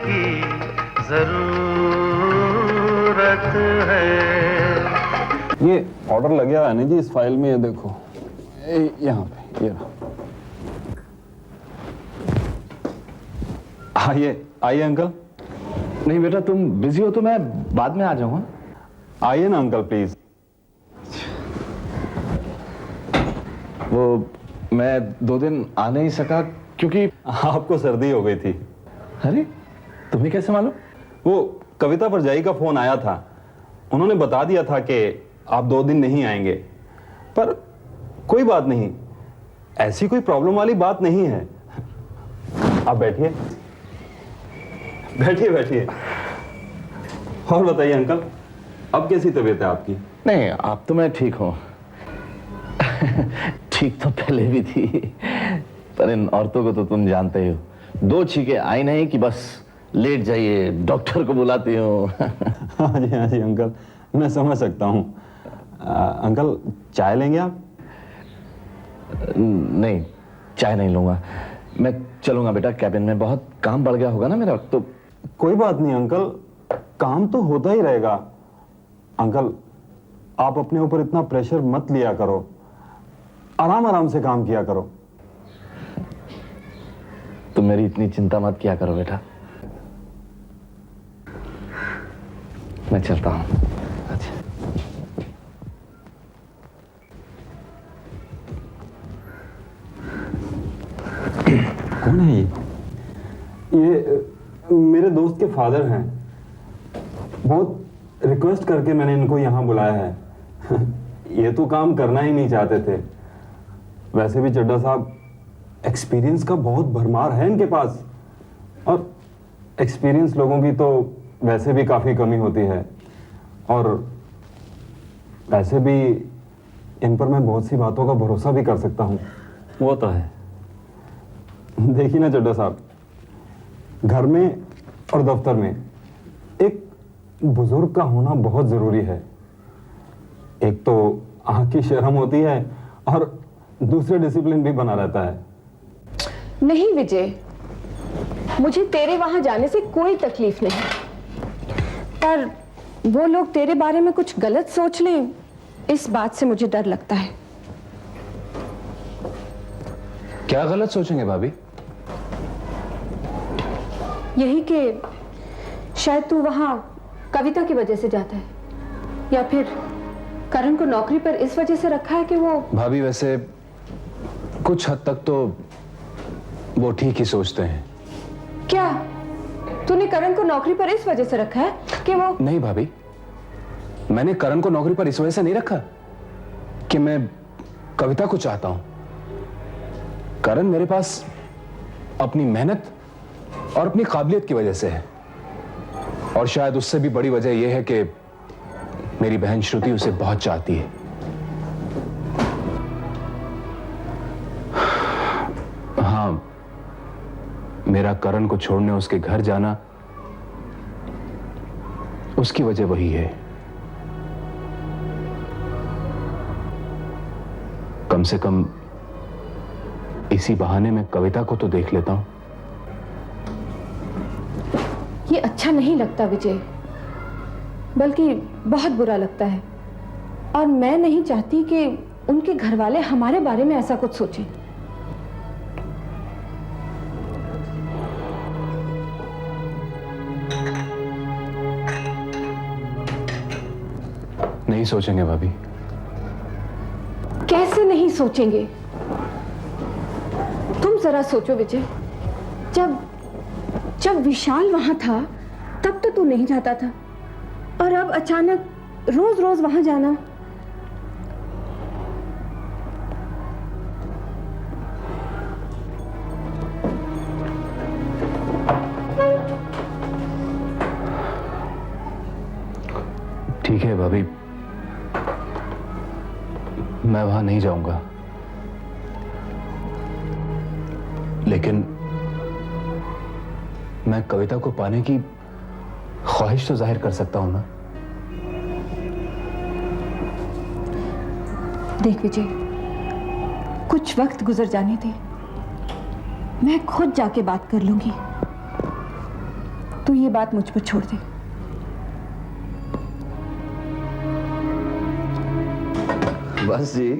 की जरूरत है। ये ऑर्डर लग गया है नहीं जी इस फाइल में, ये देखो यहाँ पे, ये आइए आइए अंकल। नहीं बेटा, तुम बिजी हो तो मैं बाद में आ जाऊंगा। आइए ना अंकल प्लीज। वो मैं 2 दिन आ नहीं सका क्योंकि आपको सर्दी हो गई थी। अरे तुम्हें कैसे मालूम? वो कविता परजाई का फोन आया था, उन्होंने बता दिया था कि आप 2 दिन नहीं आएंगे, पर कोई बात नहीं, ऐसी कोई प्रॉब्लम वाली बात नहीं है। आप बैठिए बैठिए बैठिए। और बताइए अंकल, अब कैसी तबीयत है आपकी? नहीं, आप तो मैं ठीक हूं। ठीक तो पहले भी थी, पर इन औरतों को तो तुम जानते ही हो, 2 छींके आई नहीं कि बस लेट जाइए, डॉक्टर को बुलाती हूँ। हाँ जी अंकल, मैं समझ सकता हूँ। अंकल चाय लेंगे आप? नहीं, चाय नहीं लूंगा, मैं चलूंगा बेटा कैबिन में, बहुत काम बढ़ गया होगा ना मेरा तो। कोई बात नहीं अंकल, काम तो होता ही रहेगा। अंकल आप अपने ऊपर इतना प्रेशर मत लिया करो, आराम आराम से काम किया करो। तुम मेरी इतनी चिंता मत किया करो बेटा, मैं चलता हूं। अच्छा। कौन है ये मेरे दोस्त के फादर हैं, बहुत रिक्वेस्ट करके मैंने इनको यहाँ बुलाया है। ये तो काम करना ही नहीं चाहते थे। वैसे भी चड्ढा साहब, एक्सपीरियंस का बहुत भरमार है इनके पास, और एक्सपीरियंस लोगों की तो वैसे भी काफ़ी कमी होती है, और वैसे भी इन पर मैं बहुत सी बातों का भरोसा भी कर सकता हूँ। वो तो है। देखिए ना चड्ढा साहब, घर में और दफ्तर में एक बुजुर्ग का होना बहुत जरूरी है। एक तो आंख की शर्म होती है, और दूसरे डिसिप्लिन भी बना रहता है। नहीं विजय, मुझे तेरे वहां जाने से कोई तकलीफ नहीं, पर वो लोग तेरे बारे में कुछ गलत सोच लें, इस बात से मुझे डर लगता है। क्या गलत सोचेंगे भाभी? यही कि शायद तू वहां कविता की वजह से जाता है, या फिर करण को नौकरी पर इस वजह से रखा है कि वो। भाभी वैसे कुछ हद तक तो वो ठीक ही सोचते हैं। क्या तूने करण को नौकरी पर इस वजह से रखा है कि वो। नहीं भाभी, मैंने करण को नौकरी पर इस वजह से नहीं रखा कि मैं कविता को चाहता हूं। करण मेरे पास अपनी मेहनत और अपनी काबिलियत की वजह से है, और शायद उससे भी बड़ी वजह यह है कि मेरी बहन श्रुति उसे बहुत चाहती है। हाँ, मेरा करण को छोड़ने उसके घर जाना, उसकी वजह वही है। कम से कम इसी बहाने में कविता को तो देख लेता हूं। ये अच्छा नहीं लगता विजय, बल्कि बहुत बुरा लगता है, और मैं नहीं चाहती कि उनके घर वाले हमारे बारे में ऐसा कुछ सोचें। नहीं सोचेंगे भाभी। कैसे नहीं सोचेंगे? तुम जरा सोचो विजय, जब विशाल वहां था तब तो तू नहीं जाता था, और अब अचानक रोज रोज वहां जाना। ठीक है भाभी, मैं वहां नहीं जाऊंगा, लेकिन मैं कविता को पाने की ख्वाहिश तो जाहिर कर सकता हूं ना। देख विजय, कुछ वक्त गुजर जाने दे, मैं खुद जाके बात कर लूंगी। तू ये बात मुझ पर छोड़ दे। बस जी,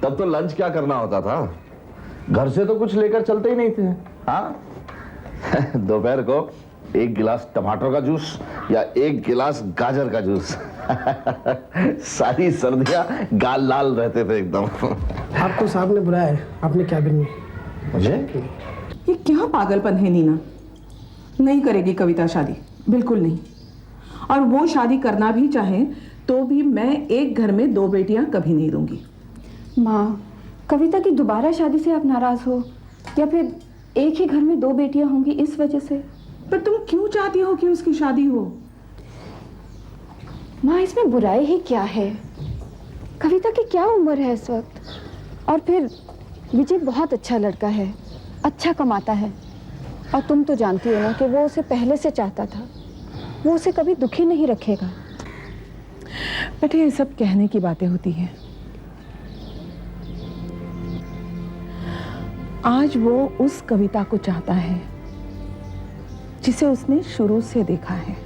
तब तो लंच क्या करना होता था, घर से तो कुछ लेकर चलते ही नहीं थे। हाँ दोपहर को एक गिलास टमाटर का जूस या एक गिलास गाजर का जूस सारी सर्दियां गाल लाल रहते थे एकदम। आपको साहब ने बुलाया है अपने कैबिन में। मुझे ये क्या पागलपन है नीना? नहीं करेगी कविता शादी, बिल्कुल नहीं। और वो शादी करना भी चाहे तो भी मैं एक घर में 2 बेटियां कभी नहीं दूंगी। माँ, कविता की दोबारा शादी से आप नाराज हो या फिर एक ही घर में 2 बेटियां होंगी इस वजह से? पर तुम क्यों चाहती हो कि उसकी शादी हो? माँ, इसमें बुराई ही क्या है? कविता की क्या उम्र है इस वक्त? और फिर विजय बहुत अच्छा लड़का है, अच्छा कमाता है, और तुम तो जानती हो ना कि वो उसे पहले से चाहता था। वो उसे कभी दुखी नहीं रखेगा। बेटे, ये सब कहने की बातें होती हैं। आज वो उस कविता को चाहता है जिसे उसने शुरू से देखा है।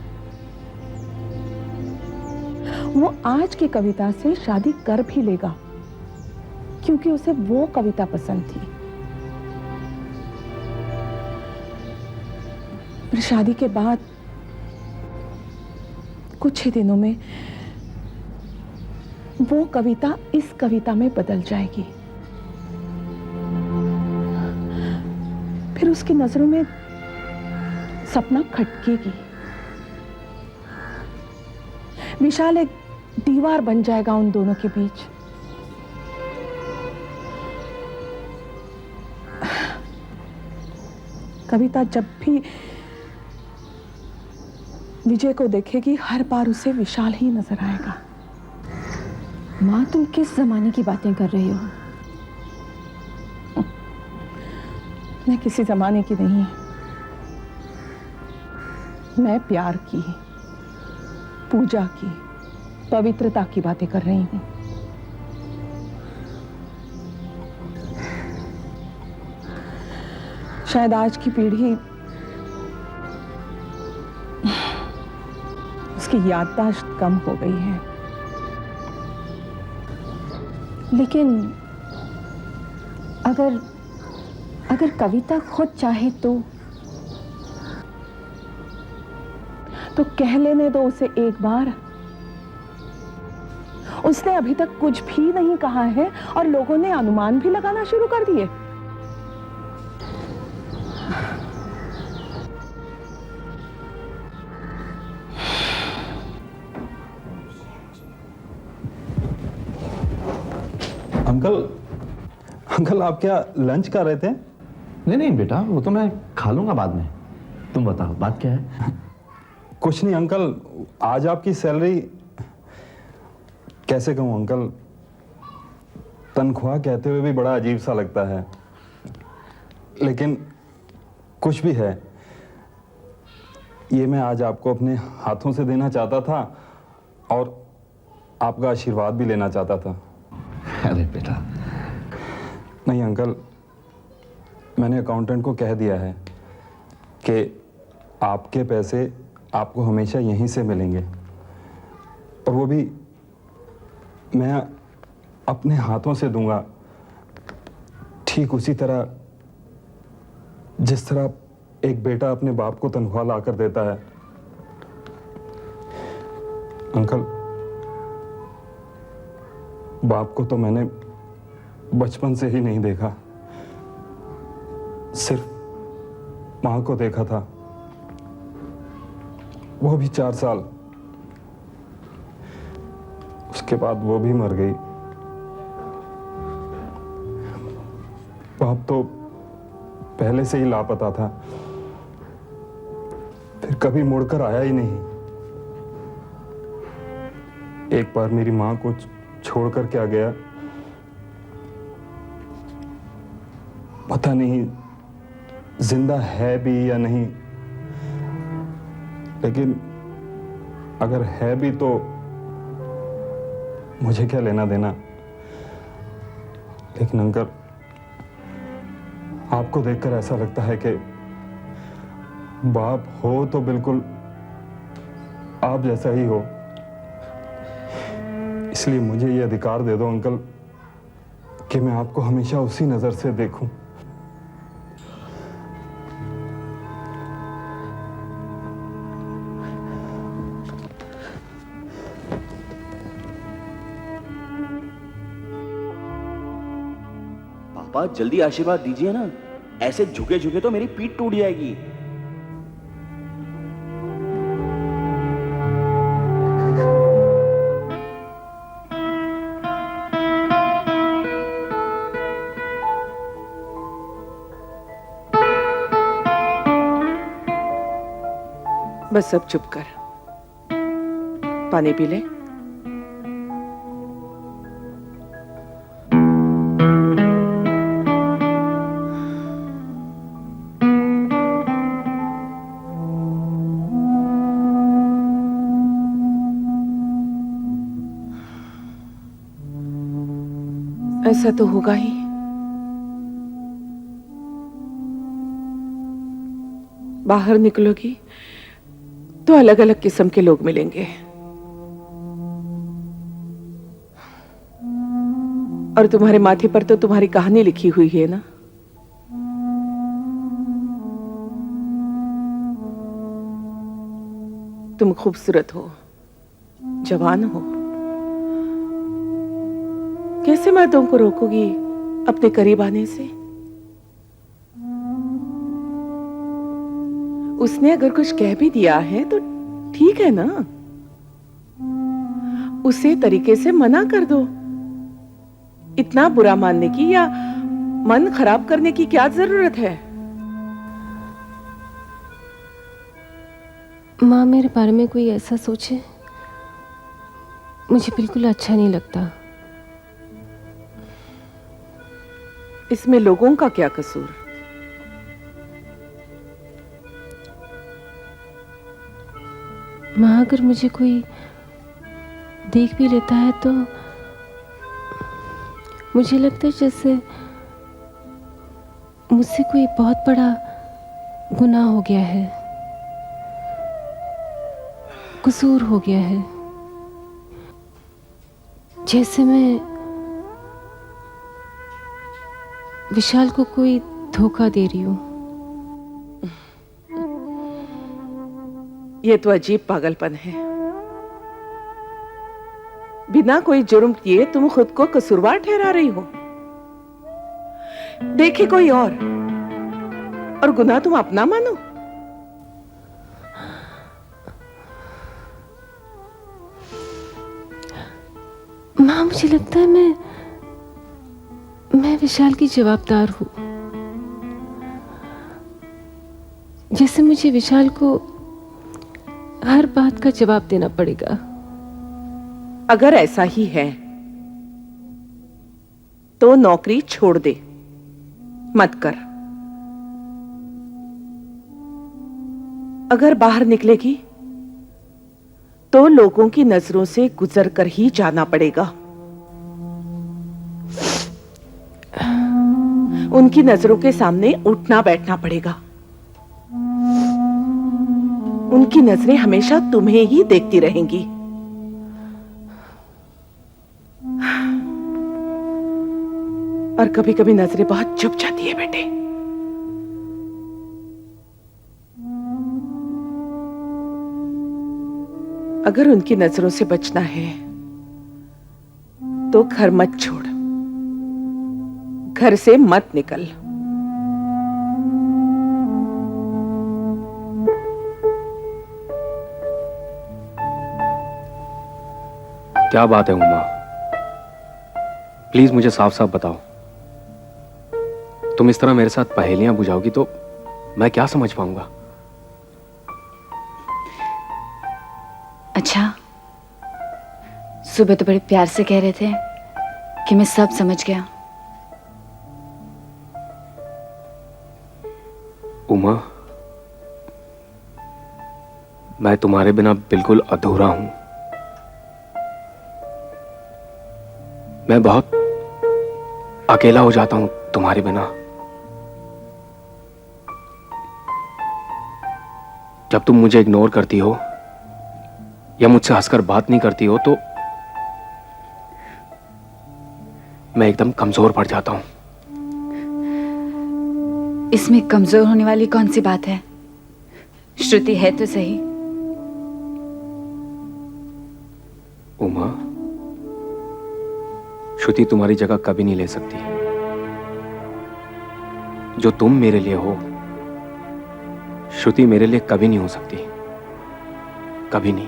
वो आज की कविता से शादी कर भी लेगा क्योंकि उसे वो कविता पसंद थी। पर शादी के बाद कुछ ही दिनों में वो कविता इस कविता में बदल जाएगी। फिर उसकी नजरों में सपना खटकेगी। विशाल एक दीवार बन जाएगा उन दोनों के बीच। कविता जब भी विजय को देखेगी, हर बार उसे विशाल ही नजर आएगा। माँ, तुम किस जमाने की बातें कर रही हो? मैं किसी जमाने की नहीं, मैं प्यार की, पूजा की, पवित्रता की बातें कर रही हूं। शायद आज की पीढ़ी उसकी याददाश्त कम हो गई है। लेकिन अगर कविता खुद चाहे तो कह लेने दो उसे एक बार। उसने अभी तक कुछ भी नहीं कहा है और लोगों ने अनुमान भी लगाना शुरू कर दिए। अंकल आप क्या लंच कर रहे थे? नहीं नहीं बेटा, वो तो मैं खा लूंगा बाद में। तुम बताओ बात क्या है? कुछ नहीं अंकल, आज आपकी सैलरी, कैसे कहूँ अंकल, तनख्वाह कहते हुए भी बड़ा अजीब सा लगता है, लेकिन कुछ भी है, ये मैं आज आपको अपने हाथों से देना चाहता था और आपका आशीर्वाद भी लेना चाहता था। अरे बेटा, नहीं अंकल, मैंने अकाउंटेंट को कह दिया है कि आपके पैसे आपको हमेशा यहीं से मिलेंगे, और वो भी मैं अपने हाथों से दूंगा, ठीक उसी तरह जिस तरह एक बेटा अपने बाप को तनख्वाह ला कर देता है। अंकल, बाप को तो मैंने बचपन से ही नहीं देखा, सिर्फ मां को देखा था, वो भी 4 साल। उसके बाद वो भी मर गई। बाप तो पहले से ही लापता था, फिर कभी मुड़कर आया ही नहीं। एक बार मेरी मां को छोड़कर क्या गया, पता नहीं जिंदा है भी या नहीं, लेकिन अगर है भी तो मुझे क्या लेना देना। लेकिन अंकल, आपको देखकर ऐसा लगता है कि बाप हो तो बिल्कुल आप जैसा ही हो, इसलिए मुझे ये अधिकार दे दो अंकल कि मैं आपको हमेशा उसी नजर से देखूं। पापा जल्दी आशीर्वाद दीजिए ना, ऐसे झुके झुके तो मेरी पीठ टूट जाएगी। बस अब चुप कर, पानी पी ले। ऐसा तो होगा ही। बाहर निकलोगी तो अलग अलग किस्म के लोग मिलेंगे, और तुम्हारे माथे पर तो तुम्हारी कहानी लिखी हुई है ना। तुम खूबसूरत हो, जवान हो, कैसे मैं तुमको रोकूंगी अपने करीब आने से? उसने अगर कुछ कह भी दिया है तो ठीक है ना, उसे तरीके से मना कर दो। इतना बुरा मानने की या मन खराब करने की क्या जरूरत है? माँ मेरे बारे में कोई ऐसा सोचे, मुझे बिल्कुल अच्छा नहीं लगता। इसमें लोगों का क्या कसूर? माँ अगर मुझे कोई देख भी लेता है तो मुझे लगता है जैसे मुझसे कोई बहुत बड़ा गुनाह हो गया है, कसूर हो गया है, जैसे मैं विशाल को कोई धोखा दे रही हूं। यह तो अजीब पागलपन है। बिना कोई जुर्म किए तुम खुद को कसूरवार ठहरा रही हो। देखे कोई और गुनाह तुम अपना मानो। माँ मुझे लगता है मैं विशाल की जवाबदार हूं। जैसे मुझे विशाल को हर बात का जवाब देना पड़ेगा। अगर ऐसा ही है तो नौकरी छोड़ दे, मत कर। अगर बाहर निकलेगी तो लोगों की नजरों से गुजर कर ही जाना पड़ेगा। उनकी नजरों के सामने उठना बैठना पड़ेगा। उनकी नजरें हमेशा तुम्हें ही देखती रहेंगी। और कभी कभी नजरें बहुत चुप जाती है बेटे। अगर उनकी नजरों से बचना है तो घर मत छोड़, घर से मत निकल। क्या बात है उमा, प्लीज मुझे साफ साफ बताओ। तुम इस तरह मेरे साथ पहेलियां बुझाओगी तो मैं क्या समझ पाऊंगा? अच्छा, सुबह तो बड़े प्यार से कह रहे थे कि मैं सब समझ गया। उमा, मैं तुम्हारे बिना बिल्कुल अधूरा हूं। मैं बहुत अकेला हो जाता हूं तुम्हारे बिना। जब तुम मुझे इग्नोर करती हो या मुझसे हंसकर बात नहीं करती हो तो मैं एकदम कमजोर पड़ जाता हूं। इसमें कमजोर होने वाली कौन सी बात है? श्रुति है तो सही। उमा, श्रुति तुम्हारी जगह कभी नहीं ले सकती। जो तुम मेरे लिए हो, श्रुति मेरे लिए कभी नहीं हो सकती, कभी नहीं।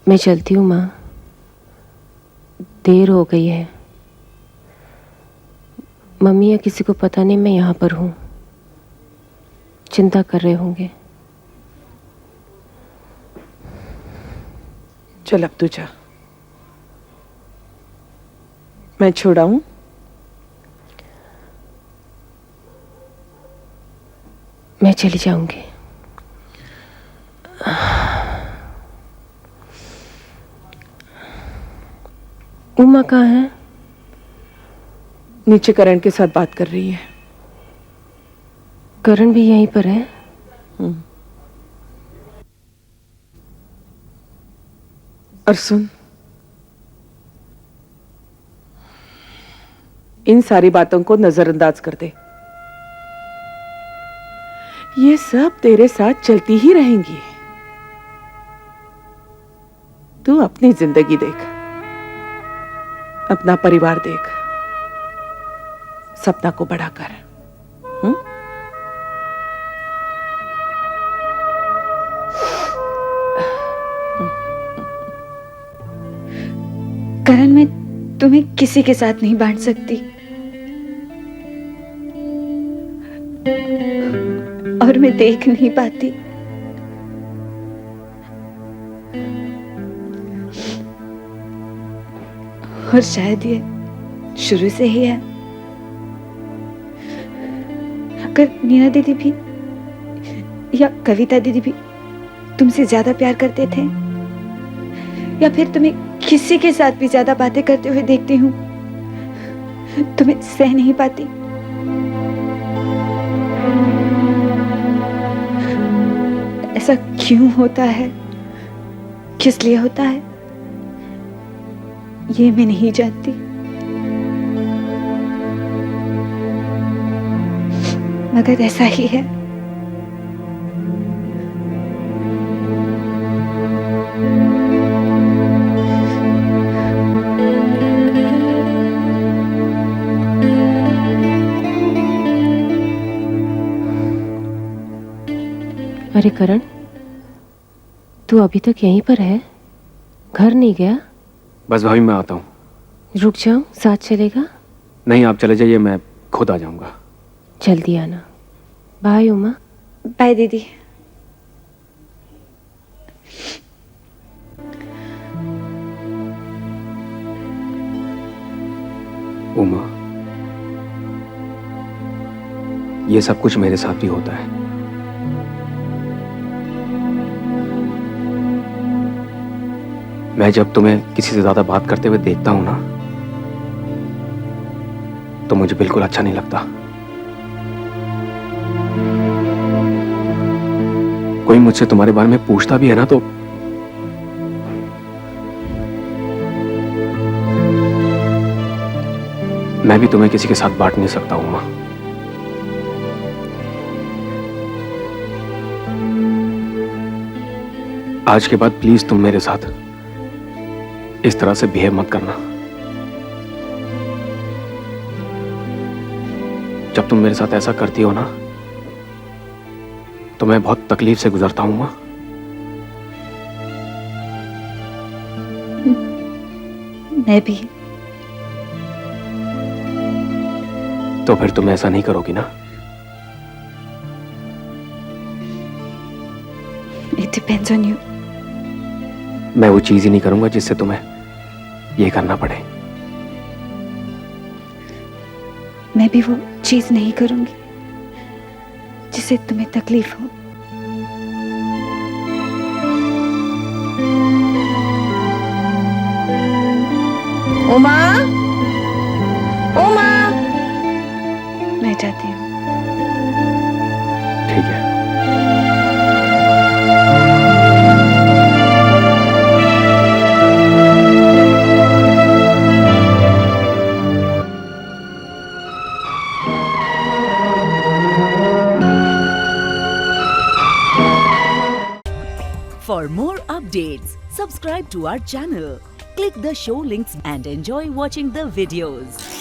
मैं चलती हूँ माँ, देर हो गई है। मम्मी या किसी को पता नहीं मैं यहाँ पर हूँ, चिंता कर रहे होंगे। चल अब तू जा, मैं छोड़ाऊं? मैं चली जाऊंगी। उमा कहाँ है? नीचे करण के साथ बात कर रही है। करण भी यहीं पर है? और सुन, इन सारी बातों को नजरअंदाज कर दे। ये सब तेरे साथ चलती ही रहेंगी। तू अपनी जिंदगी देख, अपना परिवार देख, सपना को बड़ा कर। करण, मैं तुम्हें किसी के साथ नहीं बांट सकती, और मैं देख नहीं पाती। और शायद ये शुरू से ही है। अगर नीना दीदी भी या कविता दीदी भी तुमसे ज्यादा प्यार करते थे, या फिर तुम्हें किसी के साथ भी ज्यादा बातें करते हुए देखती हूँ, तो मैं सह नहीं पाती। ऐसा क्यों होता है, किस लिए होता है, ये मैं नहीं जानती, मगर ऐसा ही है। अरे करण, तू अभी तक यहीं पर है, घर नहीं गया? बस भाभी मैं आता हूं। रुक जाऊं, साथ चलेगा? नहीं, आप चले जाइए, मैं खुद आ जाऊंगा। जल्दी आना। बाय उमा। बाय दीदी। उमा, ये सब कुछ मेरे साथ भी होता है। मैं जब तुम्हें किसी से ज्यादा बात करते हुए देखता हूं ना, तो मुझे बिल्कुल अच्छा नहीं लगता। कोई मुझसे तुम्हारे बारे में पूछता भी है ना, तो मैं भी तुम्हें किसी के साथ बांट नहीं सकता हूं मां। आज के बाद प्लीज तुम मेरे साथ इस तरह से बिहेव मत करना। जब तुम मेरे साथ ऐसा करती हो ना, तो मैं बहुत तकलीफ से गुजरता हूं मां। मैं भी। तो फिर तुम ऐसा नहीं करोगी ना? It depends on you. मैं वो चीज ही नहीं करूंगा जिससे तुम्हें ये करना पड़े। मैं भी वो चीज नहीं करूंगी जिससे तुम्हें तकलीफ हो। उमा, उमा, मैं जाती हूँ। ठीक है। For more updates, subscribe to our channel, click the show links and enjoy watching the videos.